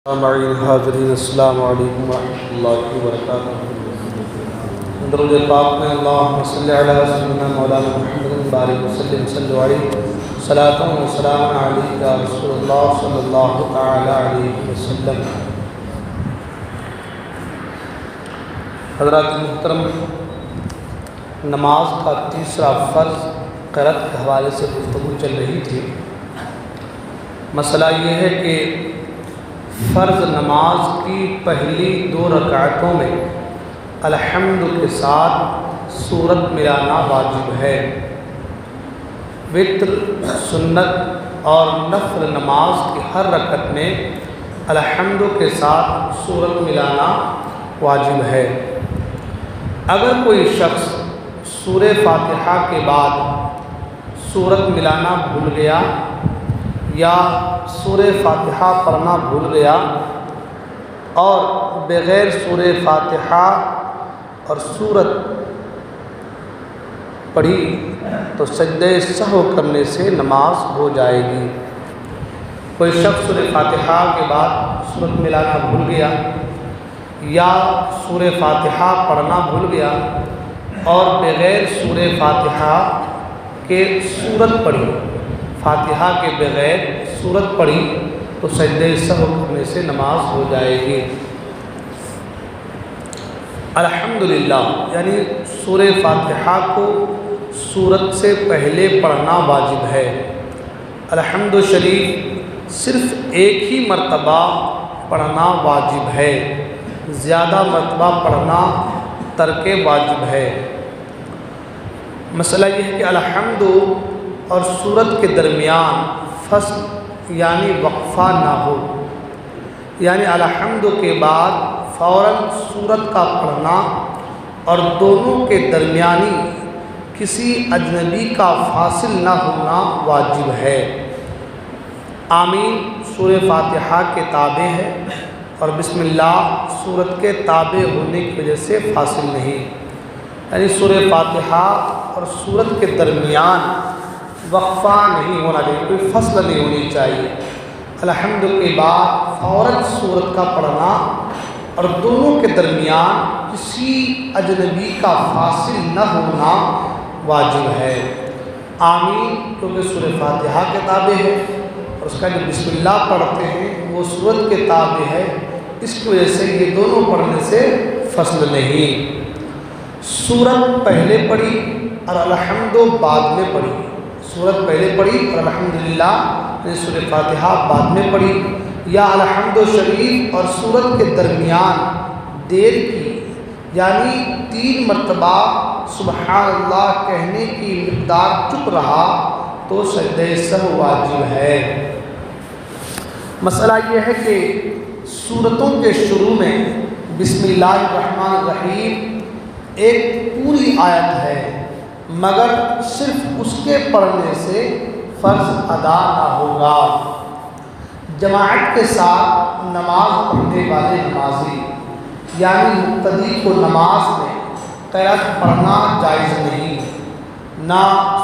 حاضرین السلام علیکم ورحمۃ اللہ وبرکاتہ۔ درود پاک میں اللہم صلی علی سیدنا مولانا محمد بارک وسلم صلی علیہ صلاۃ و سلام علیک یا رسول اللہ صلی اللہ تعالی علیہ وسلم۔ حضرات محترم، نماز کا تیسرا فرض قرأت کے حوالے سے گفتگو چل رہی تھی۔ مسئلہ یہ ہے کہ فرض نماز کی پہلی 2 رکعتوں میں الحمد کے ساتھ سورت ملانا واجب ہے۔ وتر، سنت اور نفل نماز کی ہر رکعت میں الحمد کے ساتھ سورت ملانا واجب ہے۔ اگر کوئی شخص سورہ فاتحہ کے بعد سورت ملانا بھول گیا یا سورہ فاتحہ پڑھنا بھول گیا اور بغیر سورہ فاتحہ اور سورت پڑھی تو سجدہ سہو کرنے سے نماز ہو جائے گی۔ کوئی شخص سورہ فاتحہ کے بعد سورت ملانا بھول گیا یا سورہ فاتحہ پڑھنا بھول گیا اور بغیر سورہ فاتحہ کے سورت پڑھی، فاتحہ کے بغیر سورت پڑھی تو سجدہ سہو کرنے سے نماز ہو جائے گی۔ الحمدللہ یعنی سورہ فاتحہ کو سورت سے پہلے پڑھنا واجب ہے۔ الحمد شریف صرف ایک ہی مرتبہ پڑھنا واجب ہے، زیادہ مرتبہ پڑھنا ترک واجب ہے۔ مسئلہ یہ ہے کہ الحمد اور سورت کے درمیان فصل یعنی وقفہ نہ ہو، یعنی الحمد کے بعد فوراً سورت کا پڑھنا اور دونوں کے درمیانی کسی اجنبی کا فاصل نہ ہونا واجب ہے۔ آمین سورہ فاتحہ کے تابع ہے اور بسم اللہ سورت کے تابع ہونے کی وجہ سے فاصل نہیں، یعنی سورہ فاتحہ اور سورت کے درمیان وقفہ نہیں ہونا چاہیے، کوئی فصل نہیں ہونی چاہیے۔ الحمد کے بعد فوراً سورت کا پڑھنا اور دونوں کے درمیان کسی اجنبی کا فاصل نہ ہونا واجب ہے۔ آمین کیونکہ سورہ فاتحہ کے تابع ہے اور اس کا جو بسم اللہ پڑھتے ہیں وہ سورت کے تابع ہے، اس کی وجہ سے یہ دونوں پڑھنے سے فصل نہیں۔ سورت پہلے پڑھی اور الحمد بعد میں پڑھی، سورت پہلے پڑھی اور الحمدللہ یعنی سورہ فاتحہ بعد میں پڑھی، یا الحمد شریف اور سورت کے درمیان دیر کی یعنی 3 مرتبہ سبحان اللہ کہنے کی مقدار چپ رہا تو سجدہ سہو واجب ہے۔ مسئلہ یہ ہے کہ سورتوں کے شروع میں بسم اللہ الرحمن الرحیم ایک پوری آیت ہے، مگر صرف اس کے پڑھنے سے فرض ادا نہ ہوگا۔ جماعت کے ساتھ نماز پڑھنے والے نمازی یعنی مقتدی کو نماز میں قرأت پڑھنا جائز نہیں، نہ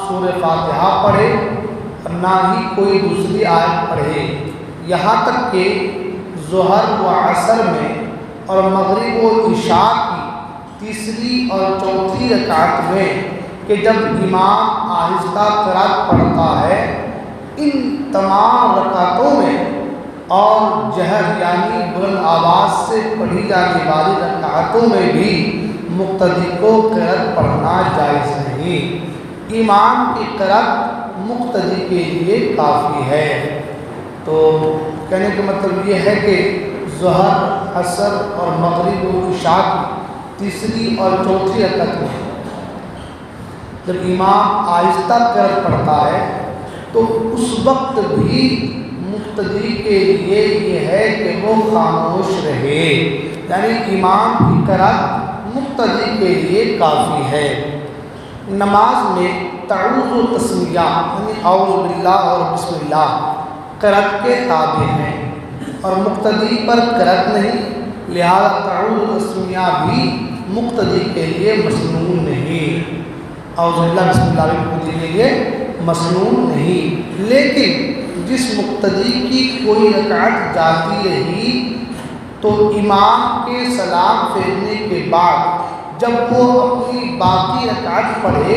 سورہ فاتحہ پڑھے اور نہ ہی کوئی دوسری آیت پڑھے، یہاں تک کہ ظہر و عصر میں اور مغرب و عشاء کی تیسری اور چوتھی رکعت میں کہ جب امام آہستہ قرأت پڑھتا ہے، ان تمام رکعتوں میں اور جہر یعنی بلند آواز سے پڑھی جانے والی رکعتوں میں بھی مقتدی کو قرأت پڑھنا جائز نہیں۔ امام کی قرأت مقتدی کے لیے کافی ہے۔ تو کہنے کا مطلب یہ ہے کہ ظہر، عصر اور مغرب و عشاء کی تیسری اور چوتھی رکعت میں جب امام آہستہ قرأت پڑھتا ہے تو اس وقت بھی مقتدی کے لیے یہ ہے کہ وہ خاموش رہے، یعنی امام کی قرأت مقتدی کے لیے کافی ہے۔ نماز میں تعوذ و تسمیہ یعنی اعوذ باللہ اور بسم اللہ قرأت کے تابع ہیں اور مقتدی پر قرأت نہیں، لہذا تعوذ و تسمیہ بھی مقتدی کے لیے مسنون نہیں، اعوذ باللہ بسم اللہ بھی مقتدی کے لیے مسنون نہیں۔ لیکن جس مقتدی کی کوئی رکعت جاتی رہی تو امام کے سلام پھیرنے کے بعد جب وہ اپنی باقی رکعت پڑھے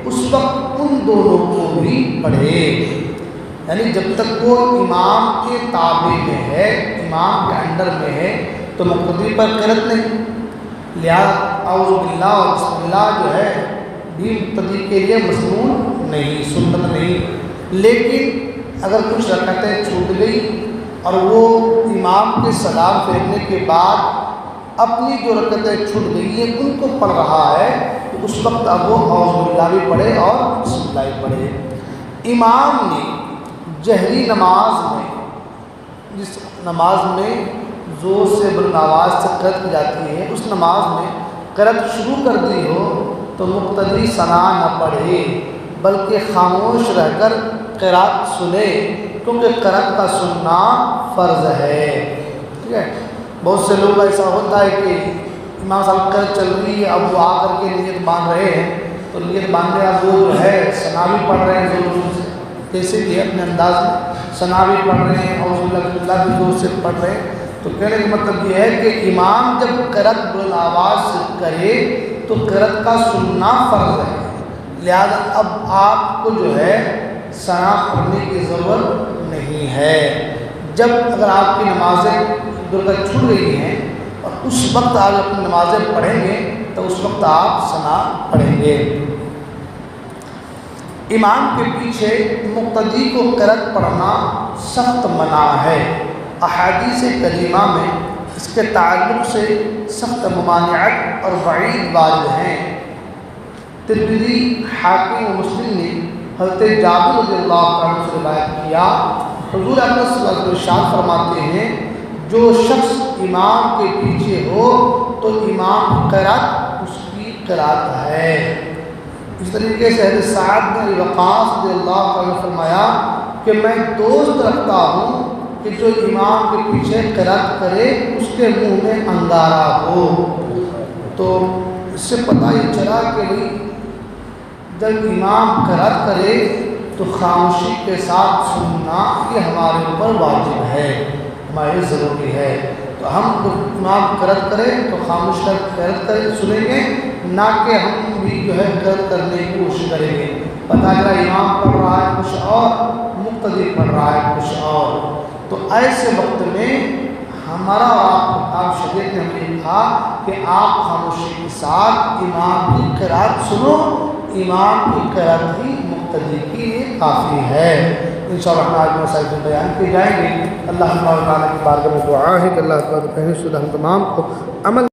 اس وقت ان دونوں کو بھی پڑھے، یعنی جب تک وہ امام کے تابع میں ہے، امام کے انڈر میں ہے تو مقتدی پر قرأت نہیں، لہذا اعوذ باللہ اور بسم اللہ جو ہے بھی مقتدی کے لیے مسنون نہیں، سنت نہیں۔ لیکن اگر کچھ رکعتیں چھوٹ گئی اور وہ امام کے سلام پھیرنے کے بعد اپنی جو رکعتیں چھوٹ گئی ہیں ان کو پڑھ رہا ہے تو اس وقت اب وہ اعوذ باللہ بھی پڑھے اور بسم اللہ بھی پڑھے۔ امام نے جہری نماز میں، جس نماز میں زور سے بلند آواز سے قرأت کی جاتی ہے، اس نماز میں قرأت شروع کر دی ہو تو مقتدی ثنا نہ پڑھے بلکہ خاموش رہ کر قرأت سنے، کیونکہ قرأت کا سننا فرض ہے۔ ٹھیک ہے، بہت سے لوگ ایسا ہوتا ہے کہ امام صاحب قرأت چل رہی ہے، اب وہ آ کر کے نیت باندھ رہے ہیں تو نیت باندھنے کا وہ جو ہے ثنا بھی پڑھ رہے ہیں زور زور سے، جیسے کہ اپنے انداز میں ثنا بھی پڑھ رہے ہیں اور اللہ بھی زور سے پڑھ رہے ہیں۔ تو کہنے کا مطلب یہ ہے کہ امام جب قرأت بلند آواز سے کرے تو قرأت کا سننا فرض ہے، لہذا اب آپ کو جو ہے ثنا پڑھنے کی ضرورت نہیں ہے۔ جب اگر آپ کی نمازیں درگت چھوٹ گئی ہیں اور اس وقت آپ اپنی نمازیں پڑھیں گے تو اس وقت آپ ثنا پڑھیں گے۔ امام کے پیچھے مقتدی کو قرأت پڑھنا سخت منع ہے، احادیث کریمہ میں اس کے تعلق سے سخت ممانعت اور وعید وارد ہیں۔ ترمذی، حاکم و مسلم نے حضرت جابر رضی اللہ عنہ سے روایت کیا، حضور اکرم صلی اللہ علیہ وسلم ارشاد فرماتے ہیں جو شخص امام کے پیچھے ہو تو امام قرأت اس کی قرأت ہے۔ اس طریقے سے حضرت سعد بن ابی وقاص رضی اللہ عنہ نے فرمایا کہ میں دوست رکھتا ہوں کہ جو امام کے پیچھے قرأت کرے اس کے منہ میں انگارہ ہو۔ تو اس سے پتہ یہ چلا کہ بھئی جب امام قرأت کرے تو خاموشی کے ساتھ سننا یہ ہمارے اوپر واجب ہے، ہمارے ضروری ہے۔ تو ہم جب امام قرأت کریں تو خاموش کر قرأت کریں سنیں گے، نہ کہ ہم بھی جو ہے قرأت کرنے کی کوشش کریں گے۔ پتہ چلا امام پڑھ رہا ہے کچھ اور، مقتدی پڑھ رہا ہے کچھ اور، تو ایسے وقت میں ہمارا اور آپ کا کام شریعت نے ہمیں کہا کہ آپ خاموشی کے ساتھ امام کی قرأت سنو، امام کی قرأت ہی مقتدی کے لیے کافی ہے۔ انشاءاللہ آج مسائل سے بیان کیے جائیں گے۔ اللہ تعالیٰ کی بارگاہ میں دعا ہے کہ اللہ تعالیٰ ہم تمام کو عمل